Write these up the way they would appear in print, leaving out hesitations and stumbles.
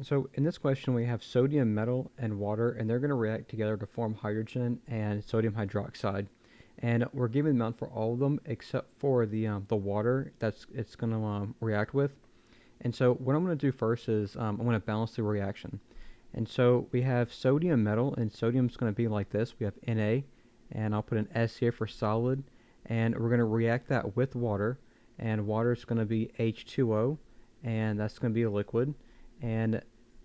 So in this question, we have sodium metal and water, and they're going to react together to form hydrogen and sodium hydroxide. And we're given the amount for all of them except for the water that's it's going to react with. And so what I'm going to do first is I'm going to balance the reaction. And so we have sodium metal, and sodium's going to be like this. We have Na, and I'll put an S here for solid, and we're going to react that with water, and water is going to be H2O, and that's going to be a liquid, and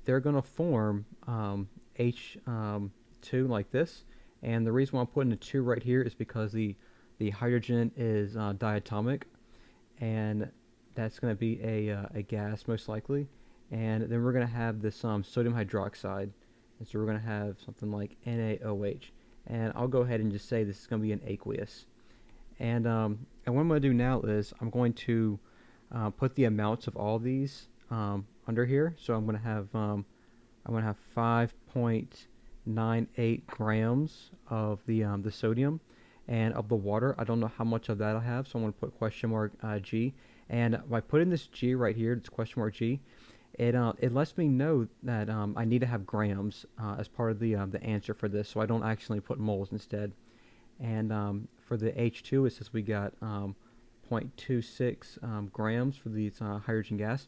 they're going to form H2 like this. And the reason why I'm putting a 2 right here is because the hydrogen is diatomic, and that's going to be a gas most likely. And then we're going to have this sodium hydroxide. And so we're going to have something like NaOH. And I'll go ahead and just say this is going to be an aqueous. And what I'm going to do now is I'm going to put the amounts of all these under here. So I'm going to have 5.98 grams of the sodium, and of the water. I don't know how much of that I have, so I'm going to put question mark G. And by putting this G right here, this question mark G, it lets me know that I need to have grams as part of the answer for this, so I don't actually put moles instead. And for the H2, it says we got 0.26 grams for the hydrogen gas,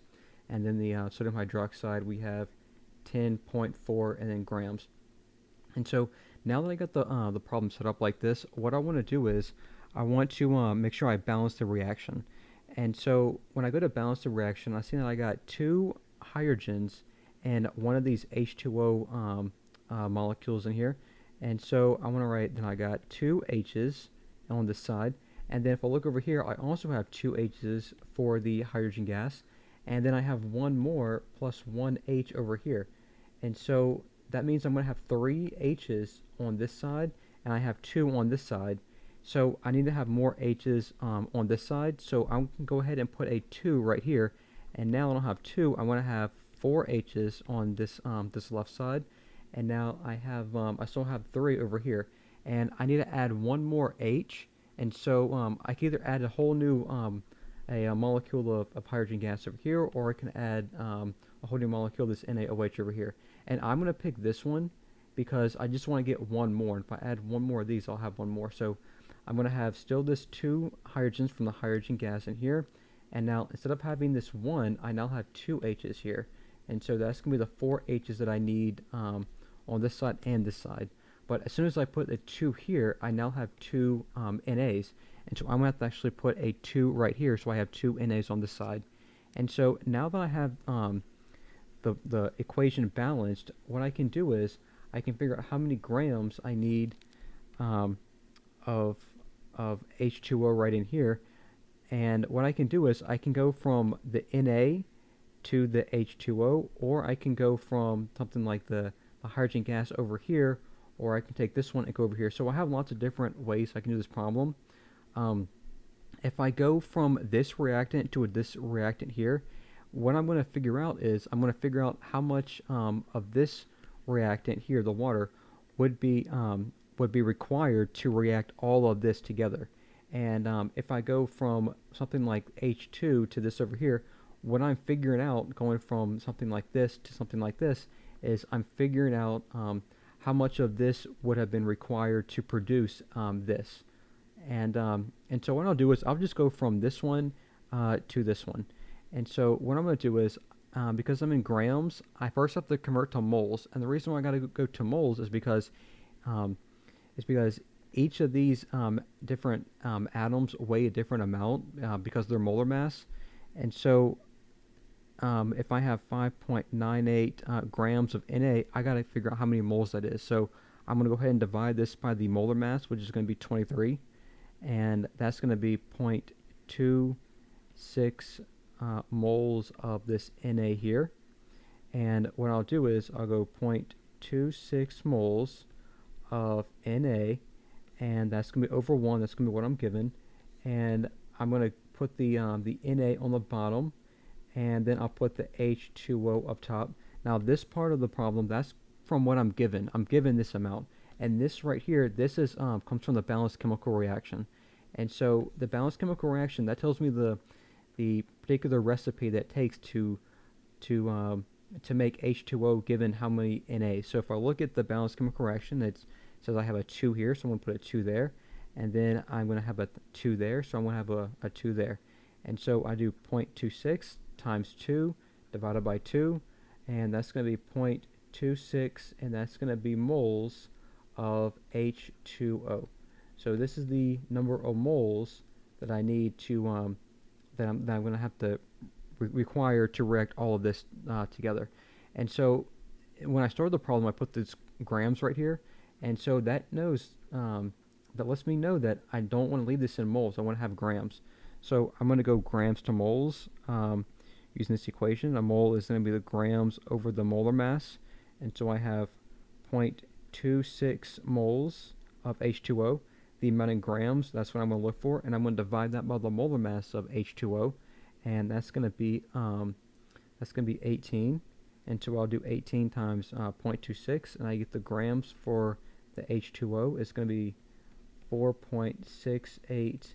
and then the sodium hydroxide we have 10.4 and then grams. And so now that I got the problem set up like this, what I want to do is I want to make sure I balance the reaction. And so when I go to balance the reaction, I see that I got two hydrogens and one of these H2O molecules in here. And so I want to write, then I got two H's on this side. And then if I look over here, I also have two H's for the hydrogen gas. And then I have one more plus one H over here. And so that means I'm going to have three H's on this side, and I have two on this side. So I need to have more H's on this side. So I'm going to go ahead and put a 2 right here. And now I don't have 2. I want to have 4 H's on this left side. And now I still have 3 over here. And I need to add one more H. And so I can either add a whole new a molecule of hydrogen gas over here, or I can add a whole new molecule, this NaOH over here. And I'm going to pick this one because I just want to get one more. And if I add one more of these, I'll have one more. So I'm going to have still this 2 hydrogens from the hydrogen gas in here. And now instead of having this 1, I now have 2 H's here. And so that's going to be the 4 H's that I need on this side and this side. But as soon as I put a 2 here, I now have 2 NAs. And so I'm going to have to actually put a 2 right here, so I have 2 NAs on this side. And so now that I have the equation balanced, what I can do is I can figure out how many grams I need of H2O right in here. And what I can do is I can go from the Na to the H2O, or I can go from something like the hydrogen gas over here, or I can take this one and go over here. So I have lots of different ways I can do this problem. If I go from this reactant to this reactant here, what I'm going to figure out is I'm going to figure out how much of this reactant here, the water, would be required to react all of this together. And if I go from something like H2 to this over here, what I'm figuring out going from something like this to something like this is I'm figuring out how much of this would have been required to produce this. And so what I'll do is I'll just go from this one to this one. And so what I'm going to do is, because I'm in grams, I first have to convert to moles. And the reason why I got to go to moles is because each of these different atoms weigh a different amount because of their molar mass. And so if I have 5.98 grams of Na, I got to figure out how many moles that is. So I'm going to go ahead and divide this by the molar mass, which is going to be 23. And that's going to be 0.26 moles of this Na here. And what I'll do is I'll go 0.26 moles of Na, and that's going to be over 1. That's going to be what I'm given. And I'm going to put the Na on the bottom, and then I'll put the H2O up top. Now this part of the problem, that's from what I'm given. I'm given this amount. And this right here, this is comes from the balanced chemical reaction. And so the balanced chemical reaction, that tells me the particular recipe that it takes to to make H2O given how many Na. So if I look at the balanced chemical reaction, it says I have a 2 here, so I'm going to put a 2 there. And then I'm going to have a 2 there, so I'm going to have a 2 there. And so I do 0.26 times 2 divided by 2, and that's going to be 0.26, and that's going to be moles of H2O. So this is the number of moles that I need to that I'm going to have to require to react all of this together. And so when I started the problem, I put this grams right here, and so that that lets me know that I don't want to leave this in moles. I want to have grams. So I'm going to go grams to moles using this equation. A mole is going to be the grams over the molar mass, and so I have 0.26 moles of H2O. The amount in grams, that's what I'm going to look for, and I'm going to divide that by the molar mass of H2O, and that's going to be 18. And so I'll do 18 times 0.26, and I get the grams for the H2O. It's going to be 4.68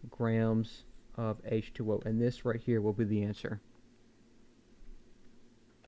grams of H2O, and this right here will be the answer.